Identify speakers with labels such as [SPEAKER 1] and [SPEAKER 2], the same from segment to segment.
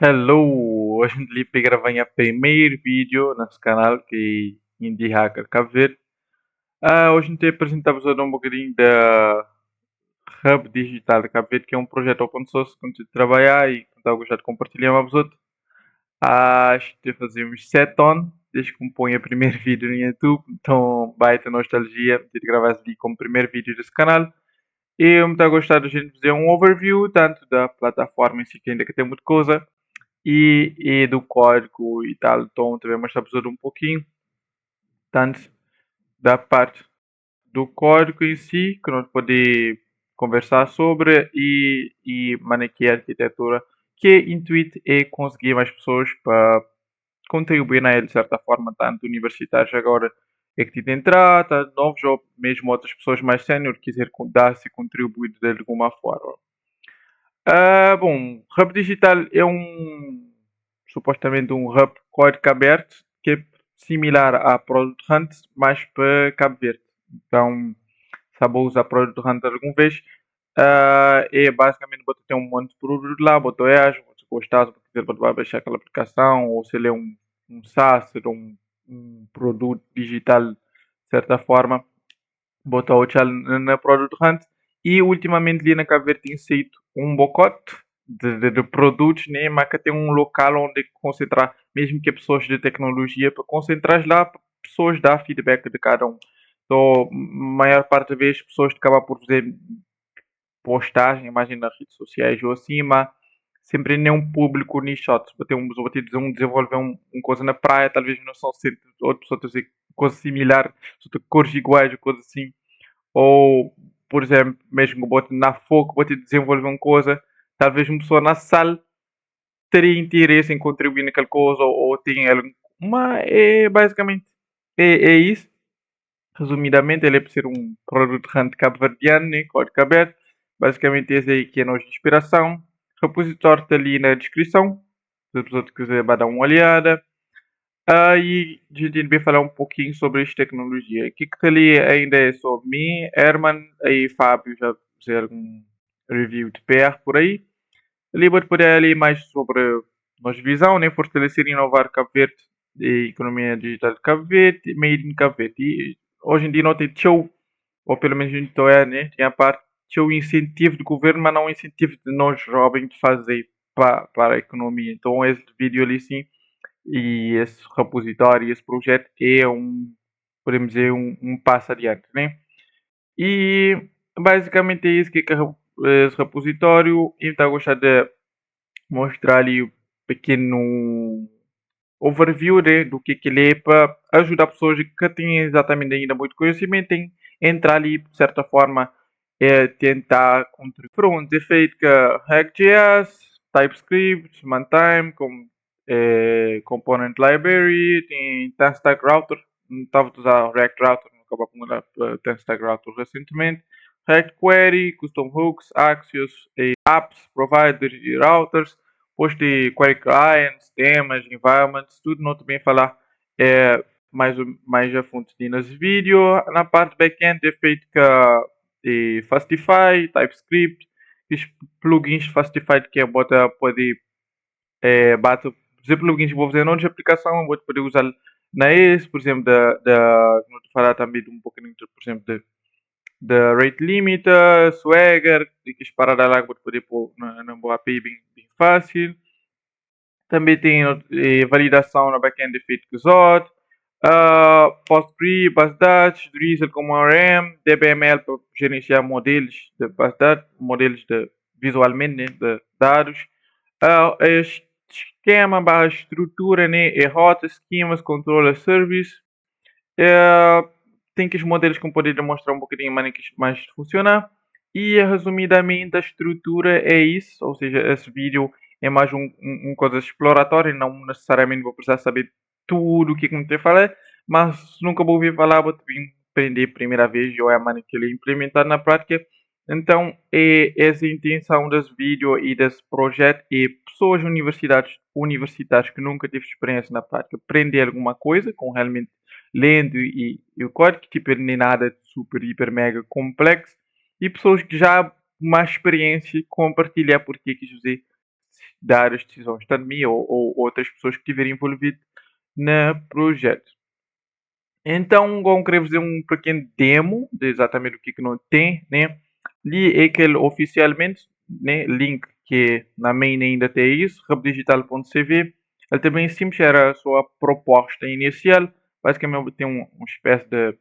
[SPEAKER 1] Hello, hoje Felipe gravei o primeiro vídeo nesse canal que é Indie Hacker Cabo Verde. Hoje te apresentamos um bocadinho da Hub Digital de Cabo Verde, que é um projeto open source que eu trabalhar e que eu gostar de compartilhar com os outros. Acho que fazemos 7 anos desde que me põe o primeiro vídeo no YouTube, então baita nostalgia de gravar ali como primeiro vídeo desse canal. E eu me está a gostar de a gente fazer um overview tanto da plataforma em si, que ainda que tem muita coisa, e do código e tal. Então também mostramos um pouquinho, tanto da parte do código em si, que nós podemos conversar sobre, e que a arquitetura, que o intuito é conseguir mais pessoas para contribuir na de certa forma, tanto universitários agora é que te entrar, tanto novos ou mesmo outras pessoas mais sénior que quiser dar-se contribuir de alguma forma. Bom, Hub Digital é supostamente um hub código aberto que é similar a Product Hunt, mas para Cabo Verde. Então, sabe usar Product Hunt alguma vez, é basicamente você tem um monte de produtos lá, você acha, você gostar, se quiser você baixar aquela aplicação, ou se ele é um SaaS, ou um produto digital, de certa forma, botar o chal na Product Hunt. E ultimamente ali na Cabo Verde tem sido um bocote de produtos, né? Mas que tem um local onde concentrar, mesmo que pessoas de tecnologia, para concentrar lá, para pessoas dar feedback de cada um. Então, maior parte das vezes, pessoas acabam por fazer postagem, imagina nas redes sociais ou assim, mas sempre nem um público nichado. Se vou ter desenvolver coisa na praia, talvez não são sempre outra pessoa fazer coisa similar, cores iguais, coisa assim. Ou, por exemplo, mesmo que na foco, bote desenvolver uma coisa, talvez uma pessoa na sala teria interesse em contribuir naquela coisa, ou tem ela. Mas é basicamente é isso. Resumidamente, ele é para ser um produto rand cabo-verdiano, né, código aberto. Basicamente, esse aí que é a nossa inspiração. Repositório está ali na descrição, se a pessoa quiser dar uma olhada. E a gente vai falar um pouquinho sobre esta tecnologia. O que está ali ainda é sobre mim, Herman e Fábio já fizeram um review de PR por aí. Ali vou poder ali mais sobre nossa visão, né? Fortalecer e inovar Cabo Verde e economia digital de Cabo Verde, made in Cabo Verde. E hoje em dia não tem show, ou pelo menos a gente é, né? Tem a parte show incentivo do governo, mas não incentivo de nós jovens de fazer para a economia. Então esse vídeo ali sim, e esse repositório, esse projeto é podemos dizer, um passo adiante, né? E basicamente é isso que é esse repositório. E está a gostar de mostrar ali um pequeno overview, né, do que ele é para ajudar pessoas que têm exatamente ainda muito conhecimento em entrar ali, de certa forma, tentar contribuir. Pronto, é feito com React.js, TypeScript, Runtime, como Component Library, tem TestStack Router, não estava a usar React Router, não acabei de mudar para TestStack Router recentemente. React Query, Custom Hooks, Axios, Apps, Providers e Routers, depois de Query Clients, temas, environments, tudo não também falar mais a fundo nesse vídeo. Na parte backend é feito com Fastify, TypeScript, os plugins Fastify que a bota pode bater, por exemplo, plugins vou fazer de aplicação, vou poder usar na ES, por exemplo, não te falar também de um pouquinho, por exemplo, da Rate Limiter, Swagger, e que as paradas lá que vou poder pôr na boa API bem fácil. Também tem validação na backend de feito com Zod, Postgre, base de dados, Drizzle como RM, DBML para gerenciar modelos de base de dados, modelos visualmente, né, de dados. Este esquema barra estrutura, né, é rota, esquemas, controller, service. Tem que os modelos que poder demonstrar um bocadinho mais funcionar. E resumidamente a estrutura é isso, ou seja, esse vídeo é mais um coisa exploratória, não necessariamente vou precisar saber tudo o que me tem a falar, mas se nunca vou ouvir falar, vou vir aprender a primeira vez, ou é a maneira que ele é implementado na prática. Então, é essa a intenção desse vídeo e desse projeto, é pessoas universitárias que nunca tiveram experiência na prática, aprender alguma coisa com realmente lendo e o código, tipo, ele nem nada de super, hiper, mega complexo, e pessoas que já mais experiência compartilhar porque quis dizer dar as decisões, tanto minha ou outras pessoas que estiverem envolvidas no projeto. Então, vou querer fazer um pequeno demo de exatamente o que não tem, né? Ali é aquele oficialmente, né? Link que na main ainda tem isso, hubdigital.cv. Ele também simples era a sua proposta inicial. Basicamente tem uma espécie de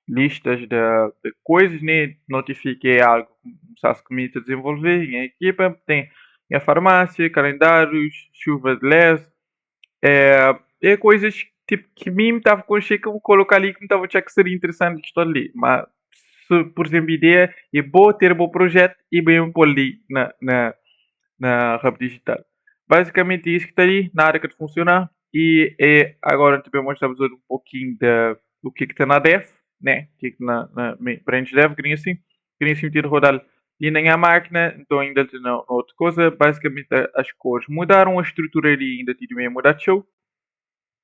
[SPEAKER 1] listas de coisas, né? Notifique algo que começasse comigo a desenvolver em equipa. Tem a farmácia, calendários, chuva de LED, é coisas tipo, que mim estava com que eu colocar ali que me estava a achar que seria interessante isto ali. Mas, se, por exemplo, a ideia é boa ter um bom projeto e bem pôr ali na Hub Digital. Basicamente é isso que está ali na área que funciona. E agora também mostramos um pouquinho do que está na Dev, né? O que na Branch Dev, queria assim ter rodar ali na máquina, então ainda tem outra coisa. Basicamente as cores mudaram, a estrutura ali ainda tinha meio mudado show.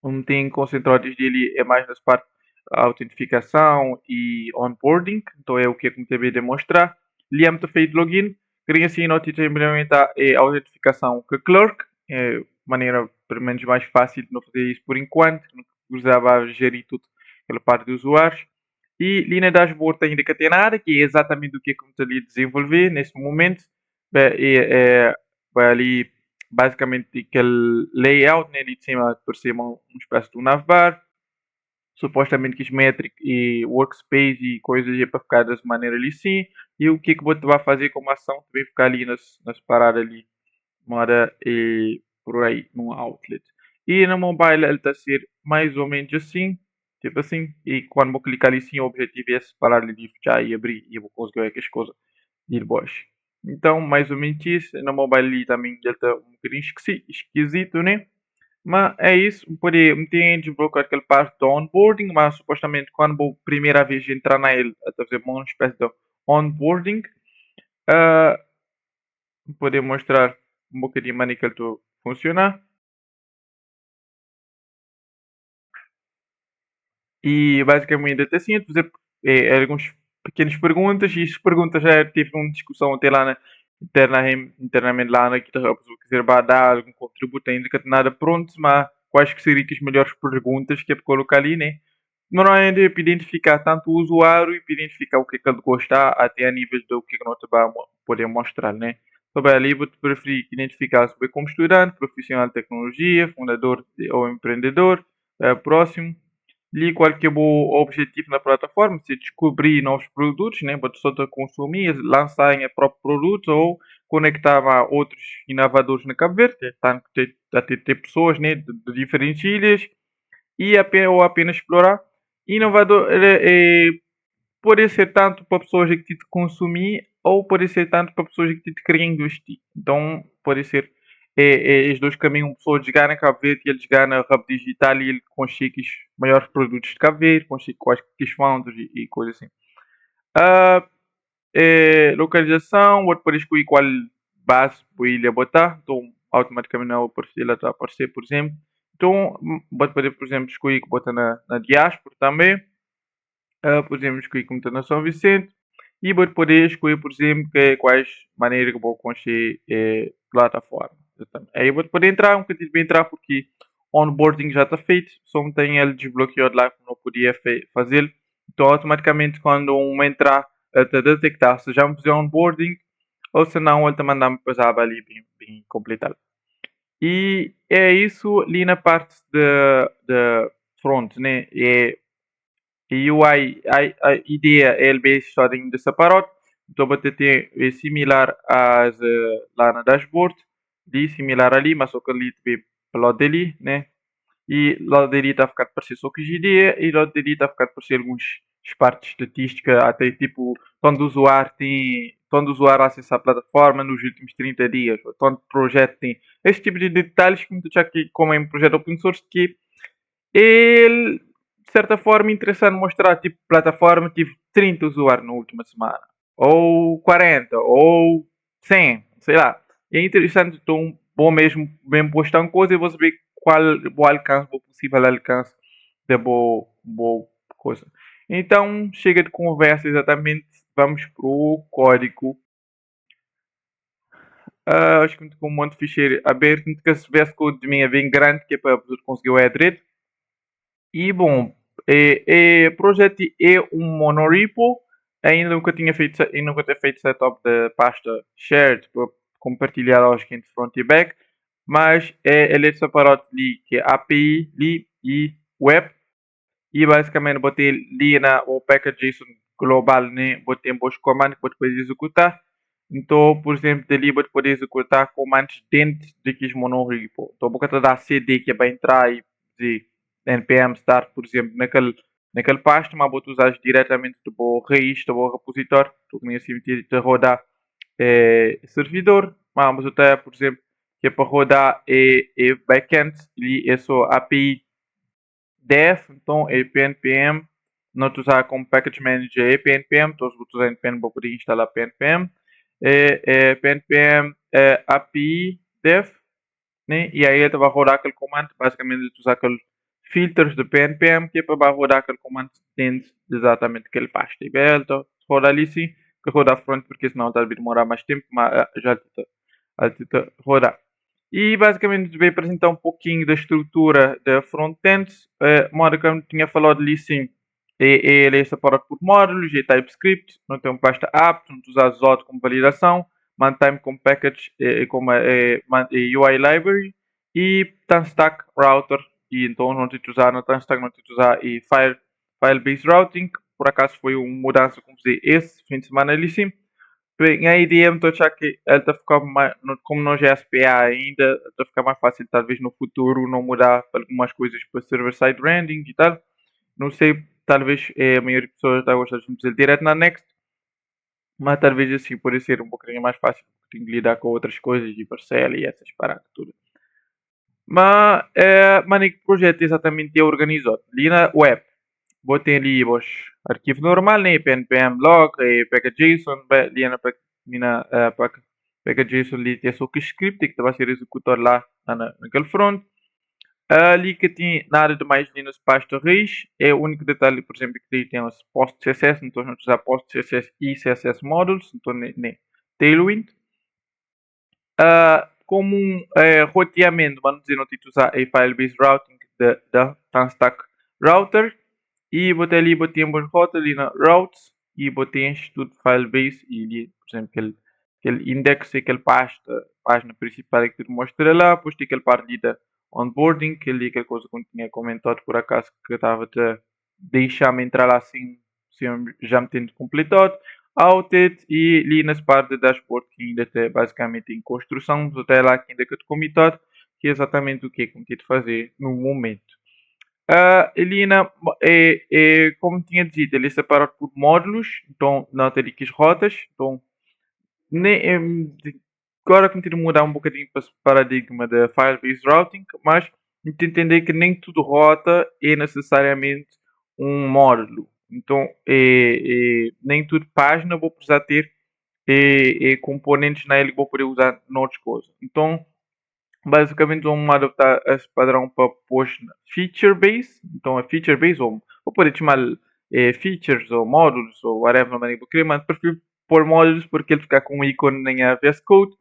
[SPEAKER 1] Um tem concentrados dele é mais nas partes autentificação e onboarding, então é o que eu acabei de demonstrar. Liam feito login, queria assim notícia implementar a autentificação com Clerk, é maneira pelo menos mais fácil de não fazer isso por enquanto, usava gerir tudo pela parte dos usuários. E ali na dashboard ainda que tem nada, que é exatamente o que eu estou ali a desenvolver neste momento. Vai ali basicamente aquele layout, né, ali de cima por cima uma espécie de um navbar, supostamente que os métricos e workspace e coisas é para ficar dessa maneira ali sim, e o que você vai fazer como ação também ficar ali nas paradas ali, mora e por aí, num outlet. E no mobile ele está a ser mais ou menos assim, tipo assim, e quando vou clicar ali sim, o objetivo é separar ali já e abrir e eu vou conseguir aquelas coisas de baixo. Então, mais ou menos isso. No mobile também já está um bocadinho esquisito, né? Mas é isso. Poder meter desbloquear aquele parte do onboarding, mas supostamente quando vou primeira vez entrar na ele, a fazer uma espécie de onboarding, uh, poder mostrar um bocadinho mais que ele funciona. E basicamente até assim, fazer algumas pequenas perguntas e as perguntas já tive uma discussão até lá internamente lá na GitHub, se eu quiser dar algum contributo ainda que não tem nada pronto, mas quais que seriam as melhores perguntas que é para colocar ali, né? Normalmente é para identificar tanto o usuário e para identificar o que é que ele gosta até a nível do que nós vamos poder mostrar, né? Sobre ali vou preferir identificar sobre como estudante, profissional de tecnologia, fundador ou empreendedor, próximo, ali qual que é o objetivo na plataforma, se descobrir novos produtos, né, para a consumir, lançarem o próprio produto ou conectar a outros inovadores na Cabo Verde, ter pessoas, né, de diferentes ilhas e ou apenas explorar. Inovador pode ser tanto para pessoas que te consumir ou pode ser tanto para pessoas que te querem investir. Então pode ser os dois caminhos, uma pessoa de ganha Cabo Verde e ele ganha na Hub Digital e ele consegue os maiores produtos de Cabo Verde, consegue quais que os founders e coisas assim. Ah, localização, vou depois escolher qual base para ele botar, então automaticamente não ele está a aparecer, por exemplo. Então, pode poder, por exemplo, escolher que botar na diáspora também. Podemos escolher como está na São Vicente. E vou poder escolher, por exemplo, quais maneiras que vou construir plataforma. Aí vou poder entrar, um bocadinho bem entrar, porque onboarding já está feito, só me tem ele desbloqueado lá, que não podia fazer. Então, automaticamente, quando um entrar, está detectar se já me fizer onboarding, ou se não, ele está mandando me passar ali bem completado. E é isso ali na parte de front, né? E a ideia é bem starting de separado. Então, BTT é similar às lá na dashboard, similar ali, mas só que ali tem pelo dele, né? E lá dele está a ficar parecer só que ideia e lá dele está a ficar parecer algumas partes estatísticas, até tipo, quando o usuário tem, quando o usuário acessa a plataforma nos últimos 30 dias, ou quando o projeto tem esse tipo de detalhes que já que como é um projeto open source que ele, de certa forma, interessante mostrar, tipo, plataforma, tive 30 usuários na última semana. Ou 40, ou 100, sei lá. É interessante, então, bom mesmo, bem postar uma coisa e você ver qual o alcance, o possível alcance da boa coisa. Então, chega de conversa exatamente, vamos pro código. Acho que com um monte de ficheiro aberto, que se tivesse código de mim é bem grande, que é para conseguir o header. E bom, o projeto é um monorepo. Ainda nunca tinha feito, nunca tinha feito setup da pasta shared para compartilhar aos entre front e back, mas ele é separado ali, que é API ali e web. E basicamente botei ali na o package JSON global, né? Botei os comandos que você pode executar. Então, por exemplo, dali você pode executar comandos dentro daqueles monorepo. Então, você dar cd que é para entrar e dizer npm start, por exemplo, naquele pasto, mas você usar diretamente do raiz, do repositório. Então, como assim, de rodar servidor. Mas até, por exemplo, que é para rodar backend, e é só API def, então npm, não usar como package manager npm, então se usar npm vou poder instalar pnpm, pnpm api def, né? E aí ele vai rodar aquele comando, basicamente ele usar aqueles filtros de pnpm que é para rodar aquele comando dentro de exatamente aquele pasto. E bem, então roda ali sim, que roda front porque senão está a demorar mais tempo, mas já está rodar. E basicamente veio apresentar um pouquinho da estrutura da front-end. Modo que eu tinha falado ali sim, ele é separado por módulos e TypeScript, não tem um pasta app, não usar Zod como validação, mantém como package como UI library e Tanstack router. E então não tem que usar no Tanstack, não tem que usar e file-based routing. Por acaso foi uma mudança como dizer esse fim de semana ali sim. Bem, a ideia estou a achar que ele está a ficar mais, como não é SPA ainda, está a ficar mais fácil talvez no futuro não mudar algumas coisas para server-side rendering e tal. Não sei, talvez a maioria das pessoas está a gostar de fazer direto na Next, mas talvez assim pode ser um pouquinho mais fácil, porque tenho que lidar com outras coisas de parcela e essas paradas tudo. Mas, maneira que o projeto exatamente é organizado. Ali na web, botei ali os arquivos normal, né? pnpm log, package.json, ali na package.json ali tem só que script que vai ser executado lá naquele front. Ali que tem nada de mais ali nas pastas raiz. É o único detalhe, por exemplo, que tem os post CSS, então não usar post CSS e CSS modules, então nem Tailwind. Como um roteamento, vamos dizer, não tem que usar a file-based routing da Tanstack Router. E botei ali, botei uma rota ali na routes e botei tudo file-based e ali, por exemplo, aquele index, aquele página principal que te mostra lá, depois tem aquele parte ali da onboarding, aquela coisa que eu tinha comentado por acaso que estava a deixar-me entrar lá assim, já me tendo completado. Outed e ali nas partes da dashboard que ainda está basicamente em construção, até lá que ainda que comitado, que é exatamente o que é que eu tenho de fazer no momento. Ele como tinha dito, ele é separado por módulos, então não tem aqui as rotas, então agora que mudar um bocadinho para o paradigma da file-based routing, mas entender que nem tudo rota é necessariamente um módulo. Então, nem tudo página vou precisar ter componentes nele que vou poder usar noutras coisas. Então, basicamente vamos adaptar esse padrão para pôr feature base. Então, a feature base, ou vou poder chamar features ou módulos ou whatever, mas prefiro pôr módulos porque ele fica com um ícone nem a VS Code.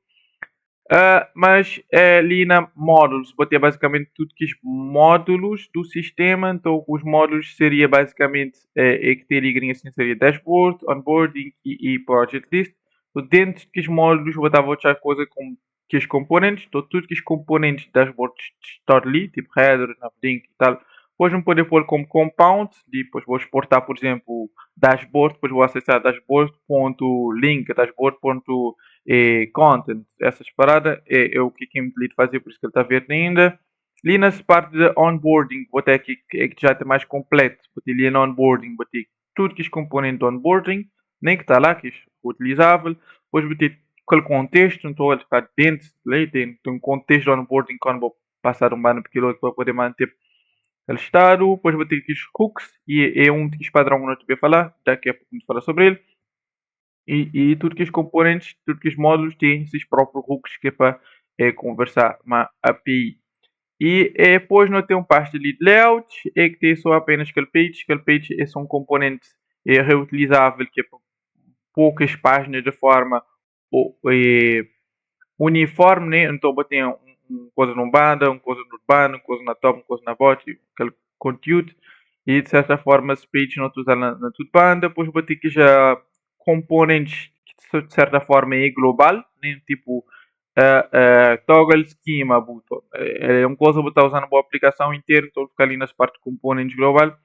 [SPEAKER 1] Mas ali na módulos, vou ter basicamente tudo que os módulos do sistema. Então, os módulos seria basicamente que teria assim, seria dashboard, onboarding e project list. Então, dentro dos módulos, vou dar outra coisa como que os componentes. Então, tudo que os componentes de dashboard estão ali, tipo header, navelink e tal. Depois vou poder pôr como compound, depois vou exportar, por exemplo, dashboard, depois vou acessar dashboard.link, dashboard.content, essas paradas, é o que me de fazer, por isso que ele está verde ainda. Ali nessa parte de onboarding, vou ter aqui que já está mais completo, vou ter ali no onboarding, vou ter tudo que é componente de onboarding, nem que está lá, que é utilizável, depois vou ter aquele contexto, então ele ficar dentro, tem um contexto de onboarding quando vou passar um banner piloto para poder manter ele estado, depois vou ter aqui os hooks, e é um dos padrão que eu não te falar, daqui a pouco vamos falar sobre ele. E tudo que os componentes, tudo que os módulos têm esses próprios hooks que é para conversar uma API. E depois nós temos parte ali de layout, que tem só apenas aquele page é um componente reutilizável que é para poucas páginas de forma uniforme, né? Então botei coisa no banda, uma coisa no urbano, uma coisa na top, uma coisa na bot, aquele conteúdo. E de certa forma, se page não usar na tudo banda, depois botei que já componentes que de certa forma é global, né? Tipo toggle schema, botão. É uma coisa que você usar na boa aplicação inteira, então ficar ali nas partes de componentes global.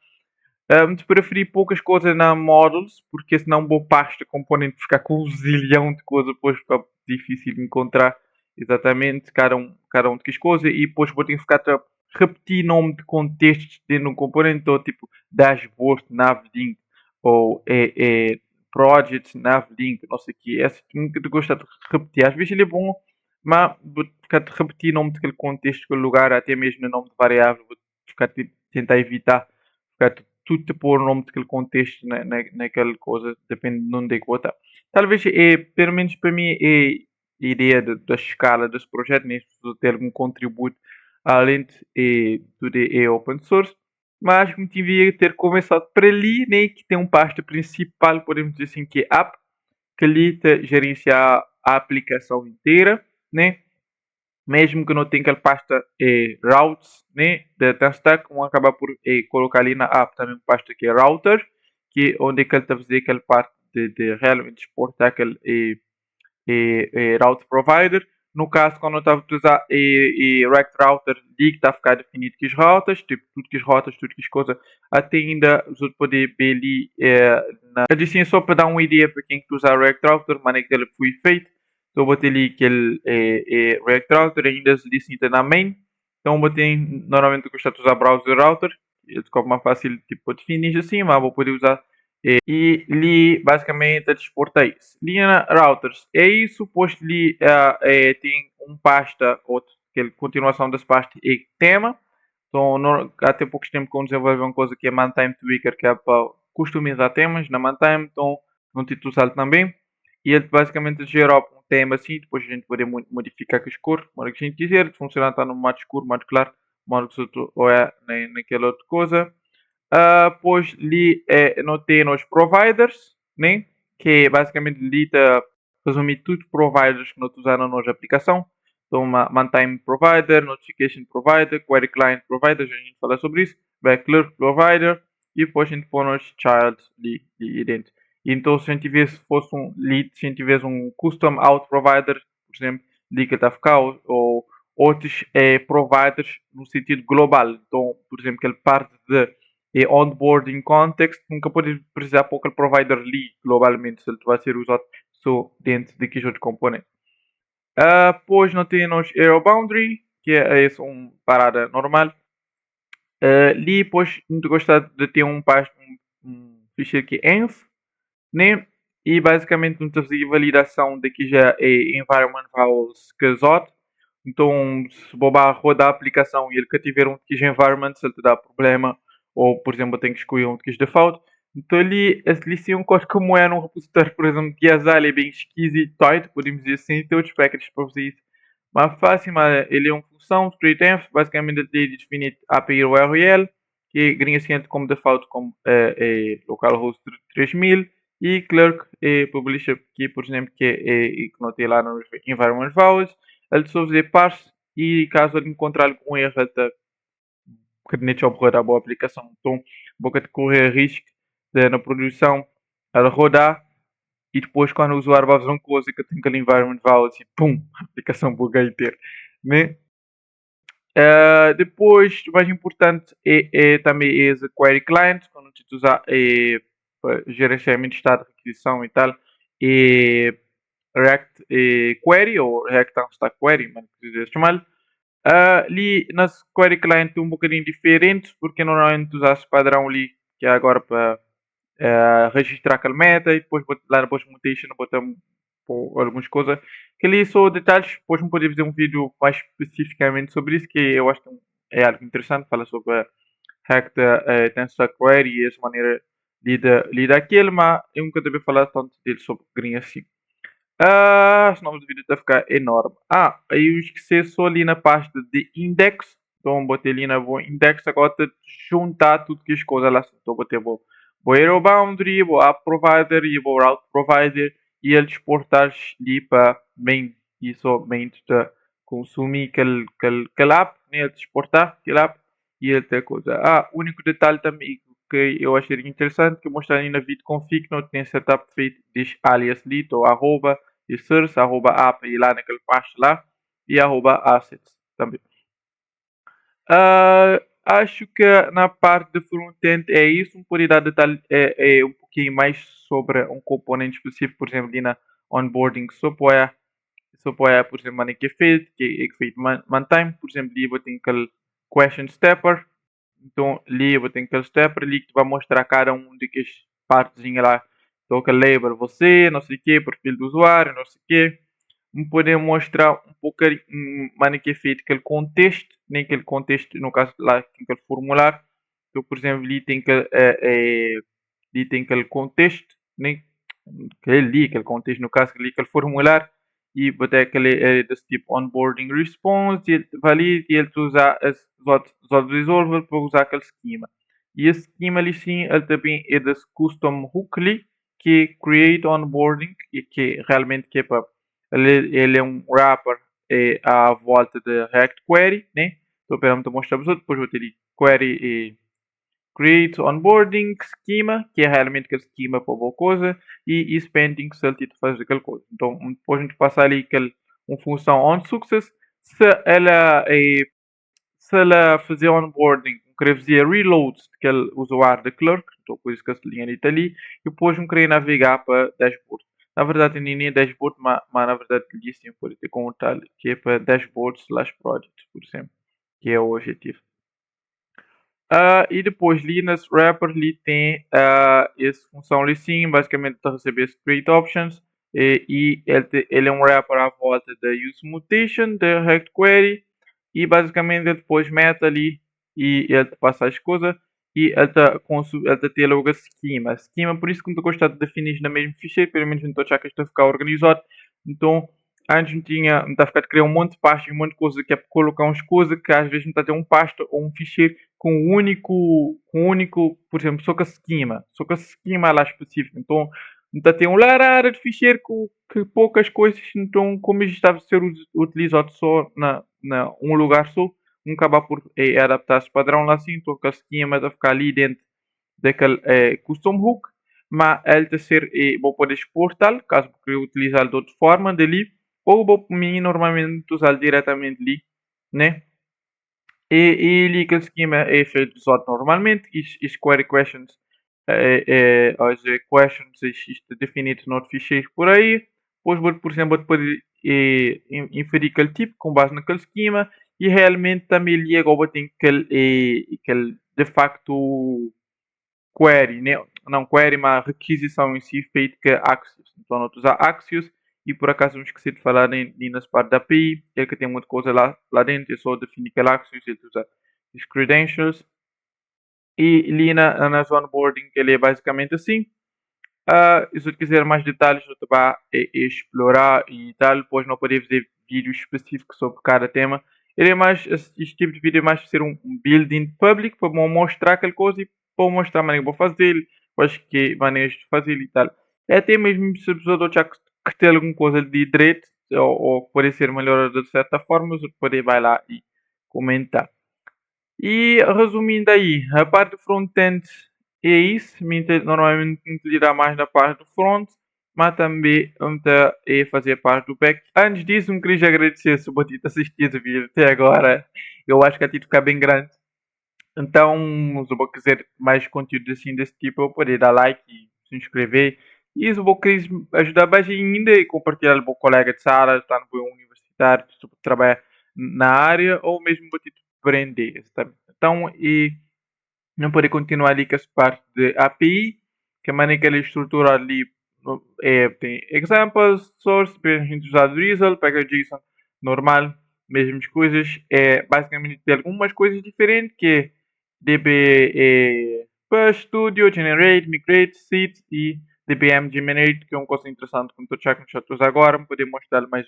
[SPEAKER 1] De preferir poucas coisas na models, porque senão vou pasta componente ficar com um zilhão de coisas, depois fica difícil de encontrar exatamente cada um de que coisas, e depois vou ter que ficar a repetir nome de contextos dentro de um componente, então tipo dashboard, navlink, ou project, navlink, não sei o que, essa nunca te gosta de repetir, às vezes ele é bom, mas vou ficar a repetir nome daquele contexto, aquele lugar, até mesmo o nome de variável, vou ficar tentar evitar ficar tudo te pôr o nome daquele contexto naquela coisa, depende de onde é que vou estar. Talvez, pelo menos para mim, é a ideia da escala desse projeto, né? Se ter algum contributo, além de tudo é open source, mas me devia ter começado por ali, né? Que tem um pasta principal, podemos dizer assim, que é app, que ali te gerencia a aplicação inteira, né? Mesmo que não tenha aquela pasta routes, né, da stack, vão acabar por colocar ali na app também uma pasta que é router, que é onde é que ele está a fazer aquela parte de realmente exportar aquele route provider. No caso, quando eu estava a usar React Router, ali que está a ficar definido que as rotas, tipo, tudo que as rotas, tudo que as coisas, até ainda os outros podem ver ali, eu disse assim, só para dar uma ideia para quem usa React Router, maneira que ele foi feito. Então, eu botei ali aquele React Router, ainda se disse ainda na main. Então, eu botei, normalmente eu gosto de usar Browser Router, ele ficou mais fácil, tipo, definir assim, mas vou poder usar e li basicamente a exportar isso. Linha routers é isso, pois li tem um pasta, outro, que é a continuação desse pasta é tema. Então, até pouco tempo que eu desenvolvi uma coisa que é Mantime Tweaker, que é para customizar temas na Mantime, então não tive usá-lo também. E ele basicamente gera um tema assim, depois a gente pode modificar com as cores, como a gente quiser, funciona está no modo escuro, modo claro, modo ou é naquela outra coisa. Pois li notei nos providers, né? Que basicamente li resumir tudo providers que nós usamos na nossa aplicação. Então, Mantime Provider, Notification Provider, Query Client Provider, a gente fala sobre isso, Clerk Provider, e depois a gente põe nos Child ali dentro. Então, se a gente tivesse, fosse um lead, se a gente tivesse um Custom Out Provider, por exemplo, ali que está a ficar, ou outros providers no sentido global. Então, por exemplo, aquele parte de onboarding context, nunca pode precisar para aquele provider ali globalmente, se ele vai ser usado só dentro de que outro componente. Depois não temos Arrow Boundary, que é essa uma parada normal. Ali, depois, muito gostado de ter um ficheiro que é env, né? E basicamente não fazer validação de que já é environment values casado. Então, se bobar rodar a aplicação e ele que tiver um de environment, se ele te dá problema, ou por exemplo, tem que escolher um de default, então ali sim um código como é num repositório, por exemplo, que ele é bem esquisito, podemos dizer assim, tem outros packages para fazer isso. Mas fácil, mas ele é uma função, straightenv, basicamente ele define API URL, que ganha assim como default como localhost 3000, e clerk publisher, que por exemplo, que não tem lá no environment values, ele só fazer parse e caso ele encontrar algum erro, ele está a rodar a boa aplicação. Então, boca de correr risco na produção, ela rodar e depois quando o usuário vai fazer uma coisa que tem aquele environment values e pum, a aplicação buga inteira, né? Depois, o mais importante é também a query client, quando a gente usa gerenciamento de estado de requisição e tal, e React Query ou React Stack Query, mas quiser chamar. Ali nas Query Client é um bocadinho diferente, porque normalmente usaste padrão ali, que é agora para registrar aquela meta, e depois lá na post mutation botamos algumas coisas, que ali são detalhes, depois me poder fazer um vídeo mais especificamente sobre isso, que eu acho que é algo interessante, fala sobre a hack da Stack Query e essa maneira de lidar aquilo, mas eu nunca devia falar tanto dele sobre green assim. Senão o vídeo está a ficar enorme. Aí eu esqueci só ali na pasta de index. Então botei ali na vou index, agora te juntar tudo que as coisas lá. Então botei vou arrow boundary, vou app provider e vou route provider e ele exportar ali para main e somente de consumir aquele app, né, de exportar aquele app e ele tem coisa. O único detalhe também que eu achei interessante que mostrar ali na vidconfig não tem setup feito diz alias lit ou arroba e source, arroba app e lá naquele pasto lá e arroba assets também. Acho que na parte de front-end é isso. Um por dar detalhe um pouquinho mais sobre um componente específico, por exemplo, ali na onboarding supoia, por exemplo, que é feito mantém, por exemplo, ali vou ter aquele question stepper. Então, ali vou ter aquele stepper ali que vai mostrar cada um daqueles partezinhas lá. Então, que label você, não sei o quê, perfil do usuário, não sei o quê me poder mostrar um pouco mano, que é feito aquele contexto, nem aquele contexto, no caso lá, aquele formulário. Então, por exemplo, ali tem, ali tem aquele contexto, nem aquele contexto, no caso, ali aquele formulário, e botar aquele desse tipo onboarding response, e ele valida, e ele usa os outros resolver para usar aquele esquema. E esse esquema ali sim, ele também é desse custom hook ali, que é create onboarding, e que realmente que é para ele é um wrapper à volta de React Query, né? Então, pera, vou mostrar para depois vou ter query e create onboarding schema, que é realmente aquele schema para alguma coisa, e spending se ele faz aquela coisa. Então, depois a gente passa ali uma função on success, se ela se ela fazer onboarding, querer fazer reload daquele usuário da clerk, então por isso que essa linha está ali, e depois não querer navegar para dashboard. Na verdade, nem é dashboard, mas na verdade ele sim pode ter como tal, que é para dashboard slash project, por exemplo, que é o objetivo. E depois ali nas wrapper ali tem essa função ali sim, basicamente está a receber straight options e ele é um wrapper à volta da use mutation, da React Query e basicamente ele depois mete ali e ele te passa as coisas e ele está ter logo a schema. Schema, por isso que não estou gostando de definir na mesma ficheiro, pelo menos não estou a achar que isto vai ficar organizado. Então, antes não está a ficar de criar um monte de pastas, um monte de coisas que é para colocar umas coisas que às vezes não está a ter um pasto ou um ficheiro com um único, por exemplo, só que a esquema lá específico. Então, está a ter um área de ficheiro com que poucas coisas, então, como isto estava a ser utilizado só na um lugar só, não acaba por adaptar-se padrão lá assim, então, que a esquema está a ficar ali dentro daquele custom hook, mas ele está a ser, vou poder exportar, caso queira utilizá-lo de outra forma, dali, ou vou normalmente usá-lo diretamente ali, né? E ali aquele esquema é feito só normalmente, as query questions, as questions isto definido no ficheiro por aí, depois, por exemplo, vou poder inferir aquele tipo com base naquele esquema e realmente também ali agora tem aquele de facto query, né? Não query, mas requisição em si feita com Axios. Então, nós usar Axios e por acaso não esqueci de falar nas partes da API, é que tem muita coisa lá dentro, é só definir aquele Axios e usar os credentials. E ali na onboarding ele é basicamente assim. E se quiser mais detalhes, eu vou explorar e tal, depois não poder fazer vídeos específicos sobre cada tema. Ele é mais, este tipo de vídeo é mais ser um building public para mostrar aquela coisa e para mostrar a maneira que vou fazer, quais que maneiras de fazer e tal. É até mesmo se a pessoa achar que tem alguma coisa de direito ou pode ser melhorada de certa forma, você pode ir lá e comentar. E resumindo aí, a parte do front-end é isso. Normalmente me dirá mais na parte do front, mas também é fazer parte do back. Antes disso, me queria agradecer se você ter assistido o vídeo até agora. Eu acho que a ti ficar bem grande. Então, se você quiser mais conteúdo assim desse tipo, eu poder dar like e se inscrever. E se você querer ajudar mais ainda e compartilhar com o colega de sala, está no universitário, se você trabalha na área ou mesmo você aprender. Sabe? Então, e não poder continuar ali com as partes de API, que a maneira que ele estrutura ali tem examples, source, para a gente usar result, pega JSON normal, mesmas coisas. Basicamente tem algumas coisas diferentes que é DB Push, Studio, Generate, Migrate, Seed e DBM Generate, que é uma coisa interessante como estou já com os agora, vou poder mostrar mais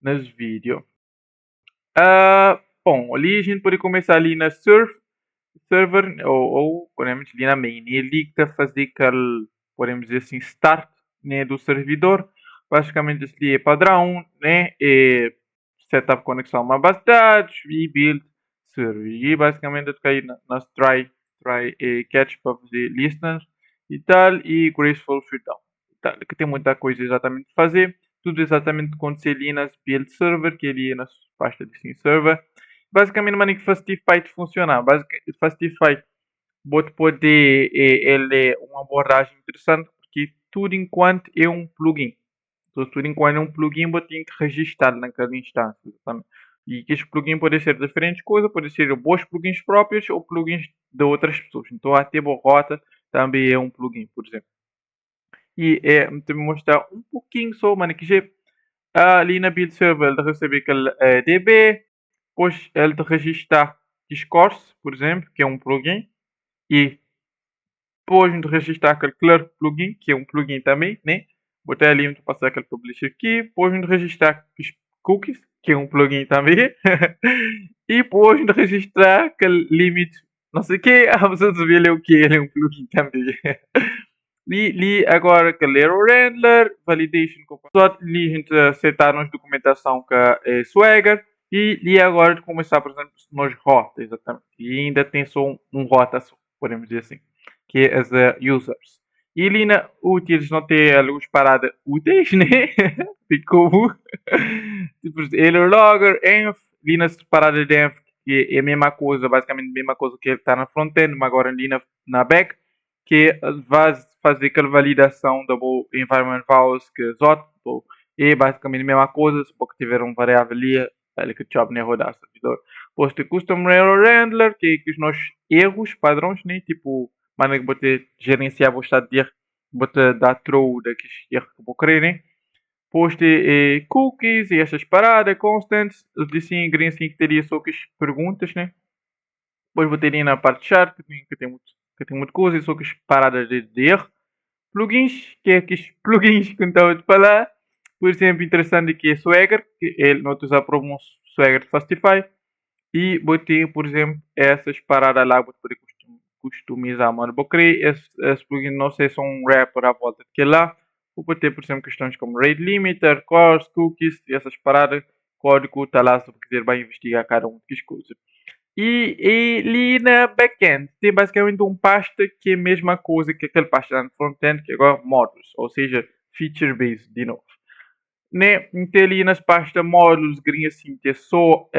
[SPEAKER 1] nos vídeos. Bom, ali a gente pode começar ali na server ou podemos ali na main. E ali que está a fazer aquele, podemos dizer assim, start né, do servidor. basicamente esse é padrão, né? É setup conexão a uma base de dados e build service. E basicamente eu caí nas try e catch para fazer listeners e tal, e graceful shutdown. E tal, que tem muita coisa exatamente para fazer. Tudo exatamente acontecer ali nas build server, que é ali na pasta de sim server. Basicamente, a maneira que Fastify funciona. Basicamente, Fastify pode ele é uma abordagem interessante porque tudo enquanto é um plugin. Então, tudo enquanto é um plugin, você tem que registrar naquela instância. Exatamente. E que este plugin pode ser diferentes coisas, pode ser bons plugins próprios ou plugins de outras pessoas. Então, até Rota também é um plugin, por exemplo. E te mostrar um pouquinho só, mano, que já ali na build server ele recebe aquele DB, depois ele de registrar Discourse, por exemplo, que é um plugin, e depois de registrar aquele Clerk plugin, que é um plugin também, né? Botar ali onde passar aquele publisher aqui, depois de registrar os cookies, que é um plugin também, e depois de registrar aquele limit, não sei o que, a pessoa ver o que ele é um plugin também. Li agora que ler o Randler, validation com só li a gente aceitar nos documentação que é Swagger e li agora de começar, por exemplo, nos rotas, exatamente. E ainda tem só um rota, podemos dizer assim, que é as users. E ali na úteis não tem algumas paradas úteis, né? Ficou tipo, error logger, env, ali nas paradas de env, que é a mesma coisa, basicamente a mesma coisa que está na front-end, mas agora ali na back, que vai fazer aquela validação da environment values que Zot e basicamente a mesma coisa, se porque tiver um variável ali, ele que job nem rodar servidor. Depois tem custom error handler, que os nossos erros, padrões, né? Tipo, maneira que você gerenciar o estado de erro, você dar throw daqueles erros que vou querer, né? Depois tem cookies e essas paradas, constants, eles assim, que teria só que as perguntas, né? Depois vou ter aí na parte chart, que tem muito coisa, só que as paradas de erro. Plugins, que é aqueles plugins que eu estava a falar. Por exemplo, interessante que é Swagger, que ele não usa para um Swagger de Fastify. E botei, por exemplo, essas paradas lá, vou poder customizar, mano. Vou criar esse plugin, não sei se é um wrapper à volta de que lá. Vou botar, por exemplo, questões como rate limiter, course, cookies, e essas paradas. Código está lá se quiser bem investigar cada um das coisas. E ali na backend tem basicamente um pasta que é a mesma coisa que aquele pasta no frontend, que é agora módulos, ou seja, feature based de novo. Né? Então ali nas pastas módulos, grinha assim, é só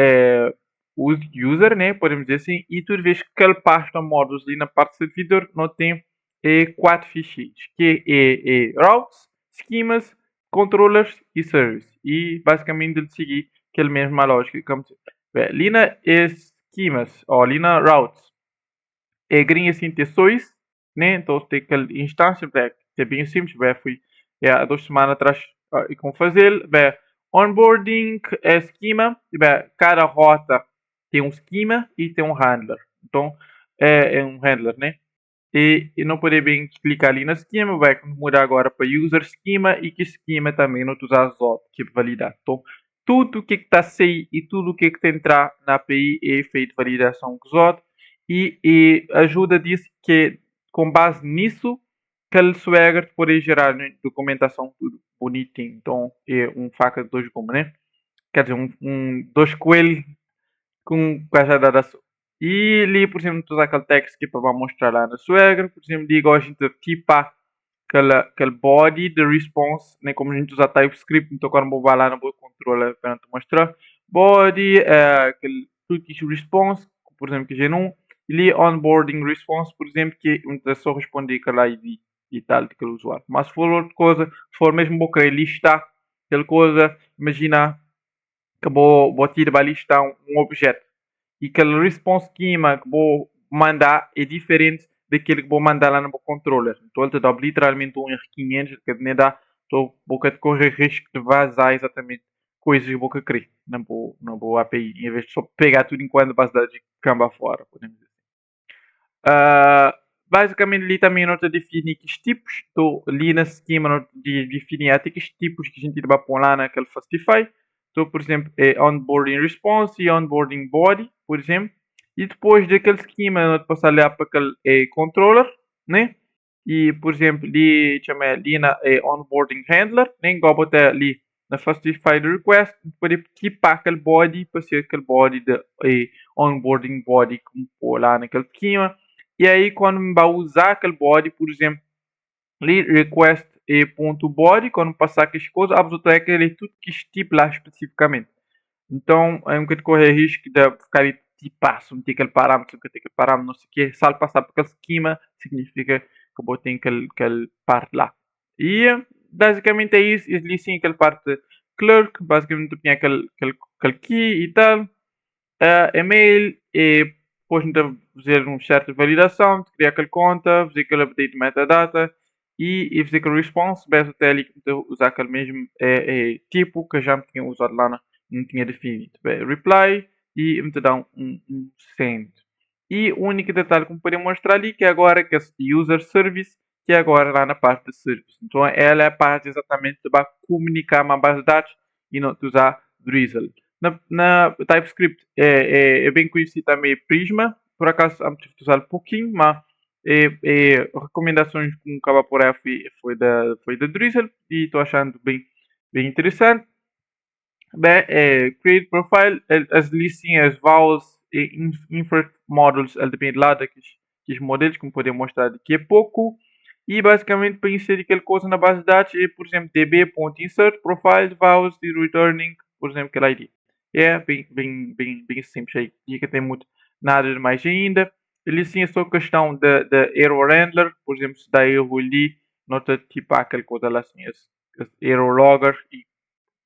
[SPEAKER 1] user, né? Podemos dizer assim, e tu vês que aquele pasta módulos ali na parte do servidor não tem 4 ficheiros, que é routes, schemas, controllers e service. E basicamente ele seguir aquela mesma lógica. Como ali na schemas, ou ali na routes, é grinha assim ter só isso, né? Então tem aquela instância, é bem simples, fui há 2 semanas atrás e como fazer, onboarding é schema, cada rota tem um schema e tem um handler. Então é um handler, né? E não poder bem clicar ali na schema, vai mudar agora para user schema e que schema também não usar Zot, que é validar. Então, tudo o que está a sair e tudo o que está a entrar na API é feito validação com Zot e ajuda disso que com base nisso que o Swagger pode gerar, né, documentação tudo bonitinho. Então, é um faca de dois gumes, né? Quer dizer, dois coelhos com cajadada só. E ali, por exemplo, usar aquele texto que é para mostrar lá na Swagger, por exemplo, digo a gente tipar aquele body de response, né, como a gente usa TypeScript, então quando vou lá no controle para te mostrar, body, aquele cookies response, por exemplo, que já não, ali onboarding response, por exemplo, que é só responder aquela ID e tal daquele usuário. Mas se for outra coisa, se for mesmo vou querer listar aquela coisa, imagina que vou tirar listar um objeto e aquele response schema que vou mandar é diferente daquele que vou mandar lá no meu controller. Então ele te dá literalmente um R500 que nem dá, então vou correr risco de vazar exatamente coisas que vou querer na boa API, em vez de só pegar tudo enquanto base de dados e camba fora, podemos dizer. Basicamente ali também nós definimos que tipos, então ali na esquema nós definimos até que tipos que a gente vai pôr lá naquele Fastify. Então, por exemplo, é onboarding response e onboarding body, por exemplo. E depois daquele esquema nós passar lá para aquele controller, né? E, por exemplo, ali na onboarding handler, nem igual botar ali na Fastify request, poder tipar aquele body para ser aquele body de onboarding body como pôr lá naquele esquema. E aí, quando me vai usar aquele body, por exemplo, ali request ponto body, quando passar aquelas coisas, absolutamente aquele tudo que tipo lá especificamente. Então, é um bocadinho correr risco de ficar aí tipar, se meter aquele parâmetro, não sei o quê, se ele passar por aquele esquema, significa que eu tenho aquele parte lá. E, basicamente é isso, ali sim, aquele parte de clerk, basicamente eu tinha aquele key e tal, e-mail, e depois de fazer uma certa validação, de criar aquela conta, fazer aquele update de metadata, e fazer aquele response, basta até ali usar aquele mesmo tipo que já me tinha usado lá não tinha definido. Reply e me dá um send. E o único detalhe que me poderia mostrar ali que é agora que é user service, que é agora lá na parte de service. Então ela é a parte exatamente para comunicar uma base de dados e não usar Drizzle. Na TypeScript é bem conhecido também Prisma, por acaso tive de usar um pouquinho, mas recomendações com o por F foi da Drizzle e estou achando bem interessante. Bem, create profile, as listinhas, vowels e insert models, ele depende lá daqueles modelos, como podemos mostrar daqui a pouco. E basicamente para inserir aquela coisa na base de dados é, por exemplo, db.insert profile vowels e returning, por exemplo, aquela ID. É bem simples aí. E que tem muito nada de mais ainda. Ele sim é só questão da error handler, por exemplo, se dá erro ali, nota tipo aquela coisa lá assim, as error logger e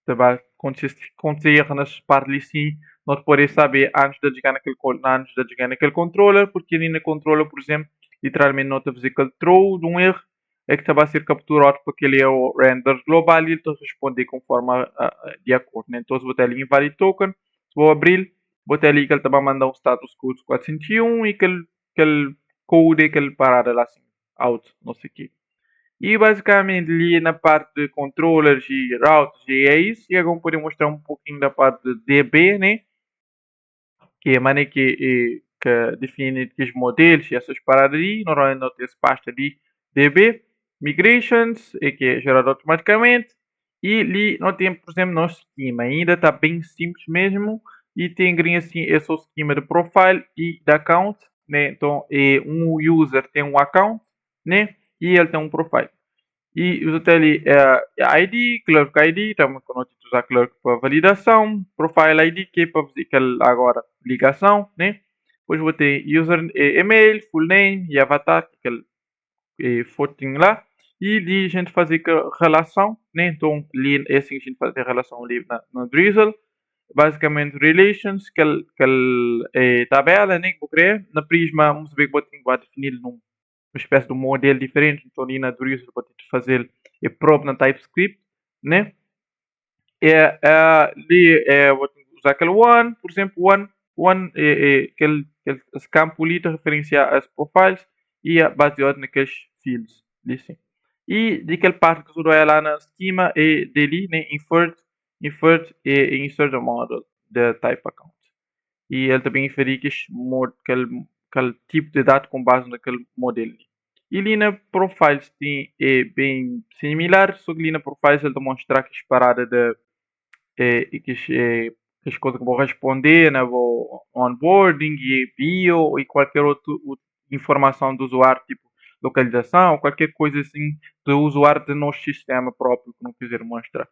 [SPEAKER 1] acontecer erro nas partes ali sim, nós podemos saber antes de jogar naquele controller, porque ali na controller, por exemplo, literalmente não está a fazer aquele throw de um erro, é que estava a ser capturado porque ele é o render global e ele está a responder conforme de acordo. Né? Então, se botar ali invalid token, se vou abrir, botar ali que ele estava a mandar um status code 401 e aquele code, aquele parada lá assim, out, não sei o quê. E basicamente ali na parte de controllers e routers e é isso. E agora podemos mostrar um pouquinho da parte de DB, né? Que é a maneira que define os modelos e essas paradas ali. Normalmente não tem esse pasta ali DB. Migrations, que é gerado automaticamente. E ali não tem, por exemplo, nosso esquema. Ainda está bem simples mesmo. E tem assim, esse é o esquema de profile e de account. Né? Então, um user tem um account, né? E ele tem um profile. E usa ali ID, Clerk ID, também quando usar Clerk para validação, Profile ID, que é para fazer aquela agora ligação, né? Depois vou ter user, email, full name e avatar, aquele fotinho lá. E ali a gente fazer a relação, né? Então, ali é assim que a gente faz a relação ali na Drizzle. Basicamente, relations, aquele tabela, né? Que vou criar. Na Prisma, vamos ver que vou definir num uma espécie de um modelo diferente, então ali na Drizzle vou ter de fazer é próprio na TypeScript, né? Ali vou usar aquele one, por exemplo, one esse campo ali para referenciar as profiles e é baseado naqueles fields, assim. E daquela parte que eu dou lá na esquema é dele, né? Insert e insert a model da type account. E ele também inferir aquele tipo de dado com base naquele modelo. E ali na Profiles é bem similar, só que ali na Profiles ele demonstra que as paradas que as coisas que vou responder, né, vou onboarding e bio e qualquer outra informação do usuário, tipo localização, qualquer coisa assim do usuário do nosso sistema próprio que não quiser mostrar.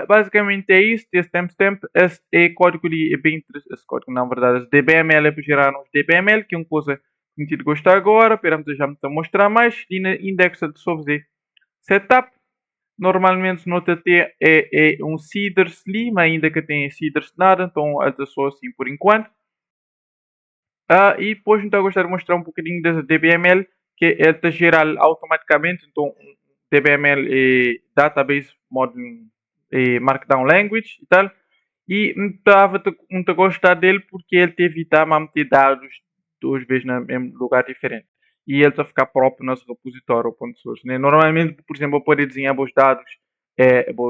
[SPEAKER 1] Basicamente é isso, esse timestamp, esse código ali é bem interessante, esse código na verdade, esse DBML é para gerar uns DBML, que é uma coisa que me tive gostar agora, esperamos já me estou a mostrar mais, e na indexa de só fazer setup, normalmente no TT é um seeders ali, mas ainda que tenha seeders nada, então é só assim por enquanto. E depois me está a gostar de mostrar um bocadinho desse DBML, que é de gerar automaticamente, então DBML é Database Modeling Markdown Language e tal. E estava muito a gostar dele porque ele te evita a meter dados duas vezes no mesmo lugar diferente. E ele está a ficar próprio no nosso repositório open source. Né? Normalmente, por exemplo, eu poderia desenhar os dados,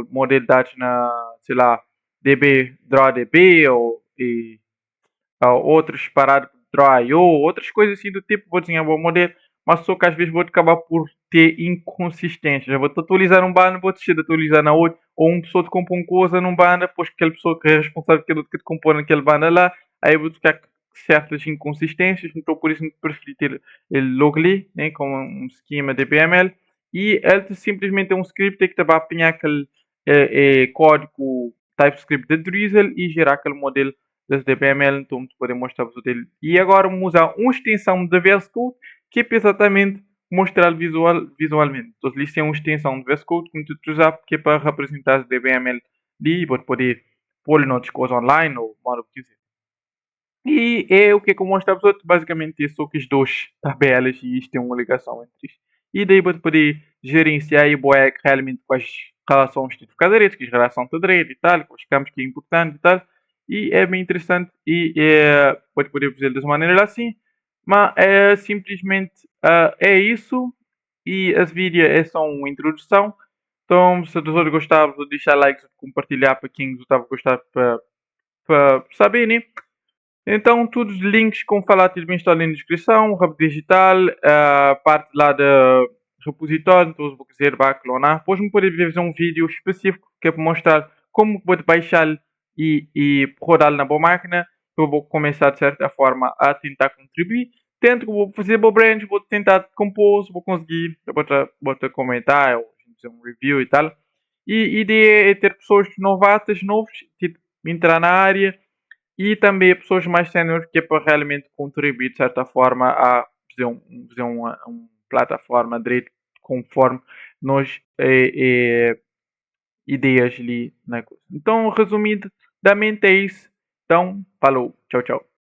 [SPEAKER 1] modelo de dados na, sei lá, DB, DrawDB ou outros parados, Draw.io, outras coisas assim do tipo, vou desenhar um bom modelo, mas só que às vezes vou acabar por ter inconsistências. Eu vou te atualizar um banner, vou deixar de atualizar na outra, ou uma pessoa te compõe uma coisa num banner, depois aquela pessoa que é responsável que te compõe naquele banner lá, aí vou ficar com certas inconsistências, então por isso me preferi ter ele logo ali, né, com um esquema DBML, e ele simplesmente é um script que te vai apanhar aquele código TypeScript de Drizzle e gerar aquele modelo das DBML, então podemos mostrar-vos o dele. E agora vamos usar uma extensão de VS Code que é para exatamente mostrar visualmente. Então, eles têm uma extensão de VS Code que tu usar que é para representar as DBML ali, para poder pôr noutras coisas online ou modo que quiser. E é o que é que eu mostro a pessoa, basicamente é só que os dois tabelas e isto tem uma ligação entre isto. E daí para poder gerenciar e boa realmente quais relações de ficar direito, que relação de direito e tal, quais campos que é importante e tal. E é bem interessante e pode poder fazer dessa maneira assim. Mas é simplesmente é isso. E as vídeos é só uma introdução. Então, se os outros gostaram, deixar like, compartilhar para quem estava a gostar para saber, né? Então, todos os links, como falar, bem estão ali na descrição, Hub Digital, a parte lá do repositório, então se vou quiser vai clonar. Depois me pode fazer um vídeo específico que é para mostrar como pode baixar e rodar na boa máquina. Eu vou começar de certa forma a tentar contribuir. Tento, vou fazer boa brand, vou tentar compor, vou conseguir, vou comentar, ou fazer um review e tal. E a ideia é ter pessoas novatas, novos, tipo, entrar na área e também pessoas mais séniores que é para realmente contribuir de certa forma a fazer uma plataforma direito conforme nós ideias ali na coisa. Então, resumindo, da mente é isso. Então, falou. Tchau, tchau.